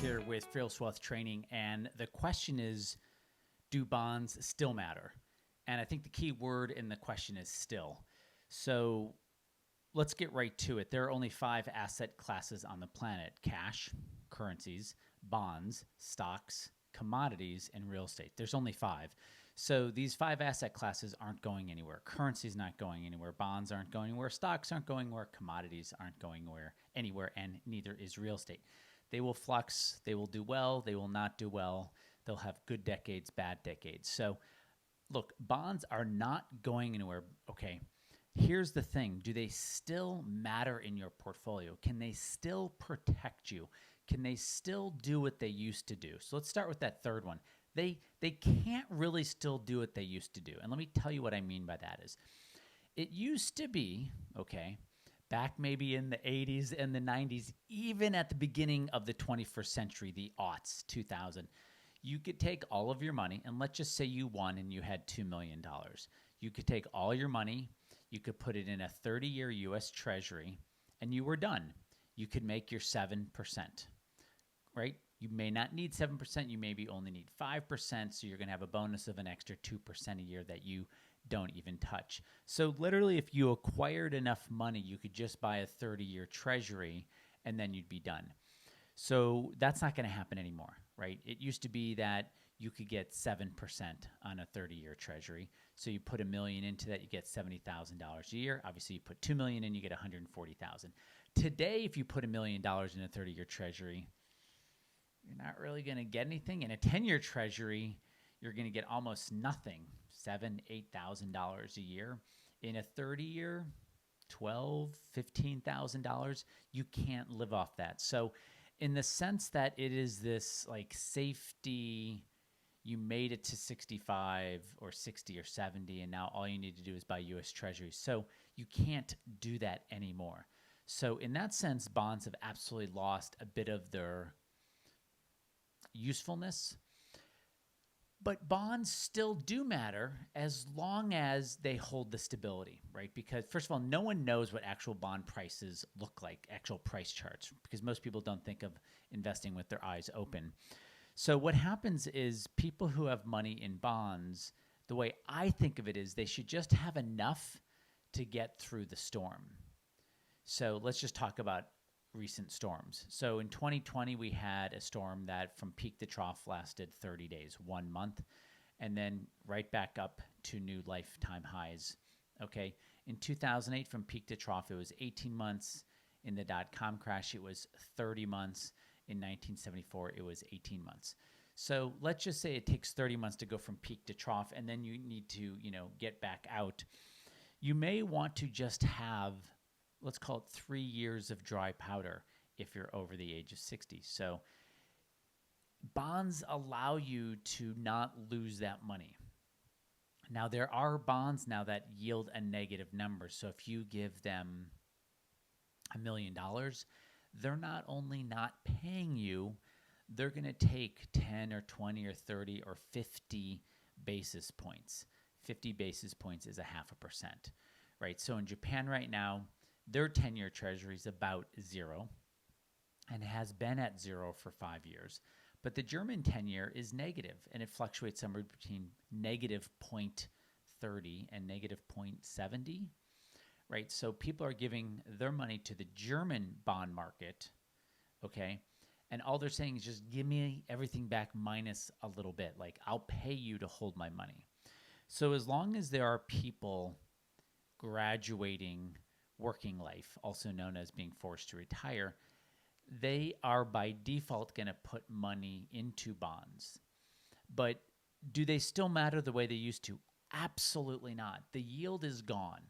here with Fearless Wealth Training, and the question is, do bonds still matter? And I think the key word in the question is still. So let's get right to it. There are only 5 asset classes on the planet: cash, currencies, bonds, stocks, commodities, and real estate. There's only 5. So these 5 asset classes aren't going anywhere. Currency's not going anywhere. Bonds aren't going anywhere. Stocks aren't going anywhere. Commodities aren't going anywhere, and neither is real estate. They will flux. They will do well. They will not do well. They'll have good decades, bad decades. So look, bonds are not going anywhere. Okay, here's the thing. Do they still matter in your portfolio? Can they still protect you? Can they still do what they used to do? So let's start with that third one. They can't really still do what they used to do. And let me tell you what I mean by that is, it used to be, okay, back maybe in the 80s and the 90s, even at the beginning of the 21st century, the aughts, 2000, you could take all of your money, and let's just say you won and you had $2 million. You could take all your money, you could put it in a 30-year U.S. Treasury, and you were done. You could make your 7%, right? You may not need 7%. You maybe only need 5%, so you're going to have a bonus of an extra 2% a year that you don't even touch. So literally, if you acquired enough money, you could just buy a 30-year Treasury, and then you'd be done. So that's not going to happen anymore, right? It used to be that you could get 7% on a 30-year Treasury. So you put $1 million into that, you get $70,000 a year. Obviously, you put $2 million in, you get $140,000. Today, if you put $1 million in a 30-year Treasury, you're not really going to get anything. In a 10-year Treasury, you're going to get almost nothing, $7,000, $8,000 a year. In a 30-year, $12,000, $15,000, you can't live off that. So in the sense that it is this like safety, you made it to 65 or 60 or 70, and now all you need to do is buy U.S. Treasuries. So you can't do that anymore. So in that sense, bonds have absolutely lost a bit of their usefulness. But bonds still do matter as long as they hold the stability, right? Because first of all, no one knows what actual bond prices look like, actual price charts, because most people don't think of investing with their eyes open. So what happens is people who have money in bonds, the way I think of it is they should just have enough to get through the storm. So let's just talk about recent storms. So in 2020, we had a storm that from peak to trough lasted 30 days, 1 month, and then right back up to new lifetime highs. Okay. In 2008, from peak to trough, it was 18 months. In the dot-com crash, it was 30 months. In 1974, it was 18 months. So let's just say it takes 30 months to go from peak to trough, and then you need to, get back out. You may want to just have, let's call it 3 years of dry powder if you're over the age of 60. So bonds allow you to not lose that money. Now, there are bonds now that yield a negative number. So if you give them $1 million, they're not only not paying you, they're going to take 10 or 20 or 30 or 50 basis points. 50 basis points is 0.5%, right? So in Japan right now, their 10-year Treasury is about 0 and has been at 0 for 5 years. But the German 10-year is negative, and it fluctuates somewhere between negative 0.30 and negative 0.70, right? So people are giving their money to the German bond market, okay? And all they're saying is just give me everything back minus a little bit. Like, I'll pay you to hold my money. So as long as there are people graduating working life, also known as being forced to retire, they are by default going to put money into bonds. But do they still matter the way they used to? Absolutely not. The yield is gone,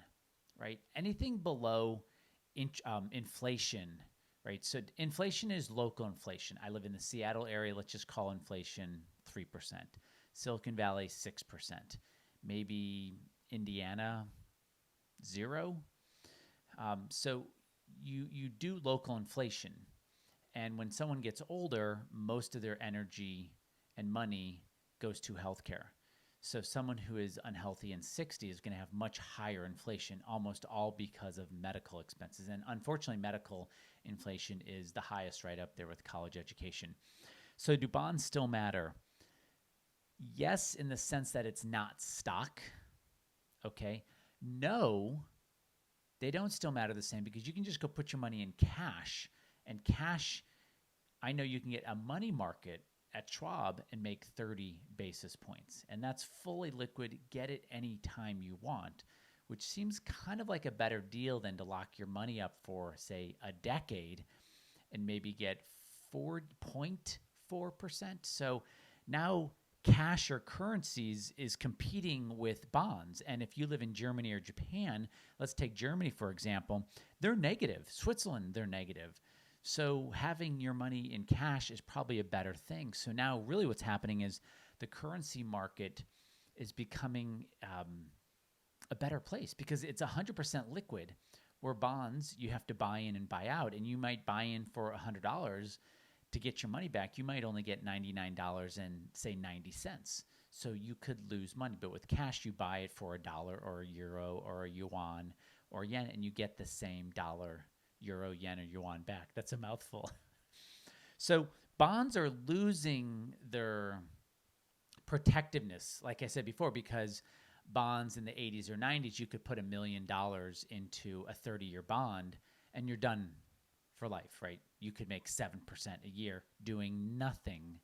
right? Anything below inflation, right? So inflation is local inflation. I live in the Seattle area. Let's just call inflation 3%. Silicon Valley, 6%. Maybe Indiana, 0%. So you do local inflation. And when someone gets older, most of their energy and money goes to healthcare. So someone who is unhealthy in 60 is going to have much higher inflation, almost all because of medical expenses. And unfortunately, medical inflation is the highest right up there with college education. So do bonds still matter? Yes, in the sense that it's not stock. Okay. No, they don't still matter the same because you can just go put your money in cash. And cash, I know you can get a money market at Schwab and make 30 basis points. And that's fully liquid. Get it anytime you want, which seems kind of like a better deal than to lock your money up for, say, a decade and maybe get 4.4%. So now cash or currencies is competing with bonds. And if you live in Germany or Japan, let's take Germany, for example, they're negative. Switzerland, they're negative. So having your money in cash is probably a better thing. So now really what's happening is the currency market is becoming a better place because it's 100% liquid, where bonds, you have to buy in and buy out. And you might buy in for $100 to get your money back. You might only get $99 and say 90 cents. So you could lose money. But with cash, you buy it for $1 or a euro or a yuan or yen, and you get the same dollar, euro, yen, or yuan back. That's a mouthful. So bonds are losing their protectiveness, like I said before, because bonds in the 80s or 90s, you could put $1 million into a 30-year bond and you're done for life, right? You could make 7% a year doing nothing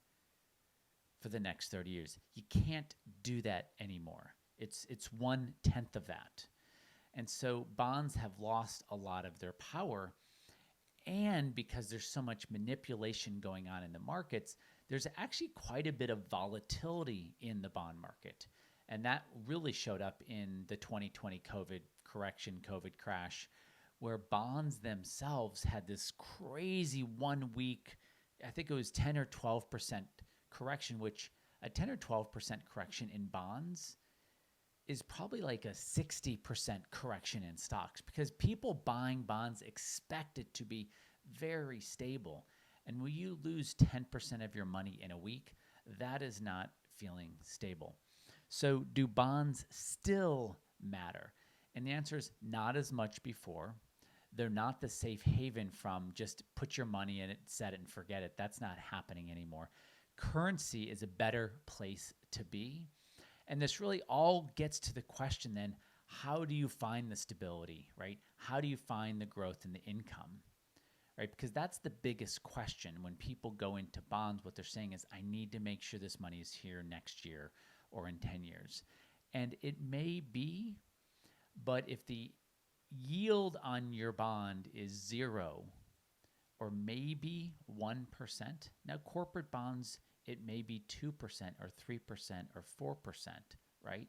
for the next 30 years. You can't do that anymore. It's 1/10 of that. And so bonds have lost a lot of their power. And because there's so much manipulation going on in the markets, there's actually quite a bit of volatility in the bond market. And that really showed up in the 2020 COVID crash, where bonds themselves had this crazy 1 week, I think it was 10 or 12% correction, which a 10 or 12% correction in bonds is probably like a 60% correction in stocks, because people buying bonds expect it to be very stable. And when you lose 10% of your money in a week, that is not feeling stable. So do bonds still matter? And the answer is not as much before. They're not the safe haven from just put your money in it, set it, and forget it. That's not happening anymore. Currency is a better place to be. And this really all gets to the question then, how do you find the stability, right? How do you find the growth in the income, right? Because that's the biggest question. When people go into bonds, what they're saying is, I need to make sure this money is here next year or in 10 years. And it may be, but if the yield on your bond is 0 or maybe 1%, now corporate bonds, it may be 2% or 3% or 4%, right?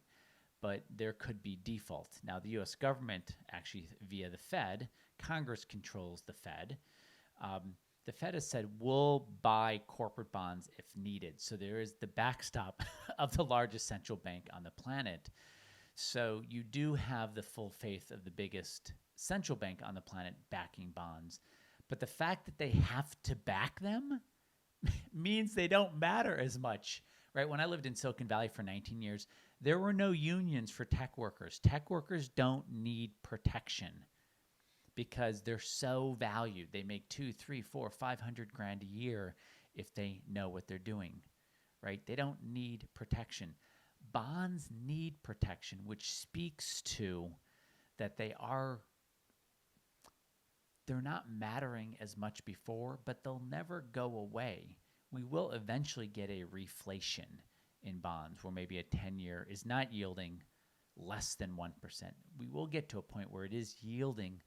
But there could be default. Now, the U.S. government, actually via the Fed, Congress controls the Fed. The Fed has said, we'll buy corporate bonds if needed. So there is the backstop of the largest central bank on the planet. So you do have the full faith of the biggest central bank on the planet backing bonds. But the fact that they have to back them means they don't matter as much, right? When I lived in Silicon Valley for 19 years, there were no unions for tech workers. Tech workers don't need protection because they're so valued. They make 2, 3, 4, 500 grand a year if they know what they're doing, right? They don't need protection. Bonds need protection, which speaks to that they're not mattering as much before, but they'll never go away. We will eventually get a reflation in bonds where maybe a 10-year is not yielding less than 1%. We will get to a point where it is yielding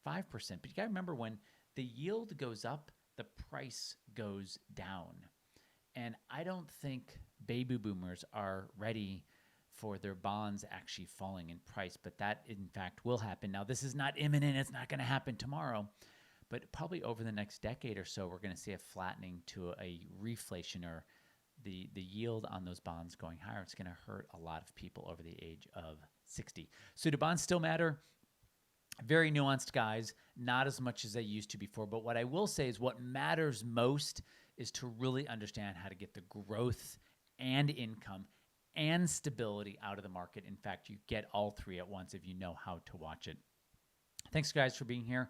5%. But you got to remember, when the yield goes up, the price goes down. And I don't think baby boomers are ready for their bonds actually falling in price, but that in fact will happen. Now, this is not imminent. It's not going to happen tomorrow, but probably over the next decade or so, we're going to see a flattening to a reflation, or the yield on those bonds going higher. It's going to hurt a lot of people over the age of 60. So do bonds still matter? Very nuanced, guys, not as much as they used to before. But what I will say is what matters most is to really understand how to get the growth and income and stability out of the market. In fact, you get all three at once if you know how to watch it. Thanks, guys, for being here,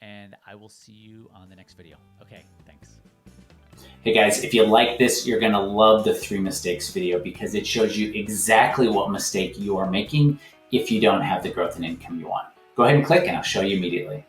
and I will see you on the next video. Okay, thanks. Hey guys, if you like this, you're gonna love the 3 mistakes video because it shows you exactly what mistake you are making if you don't have the growth and income you want. Go ahead and click and I'll show you immediately.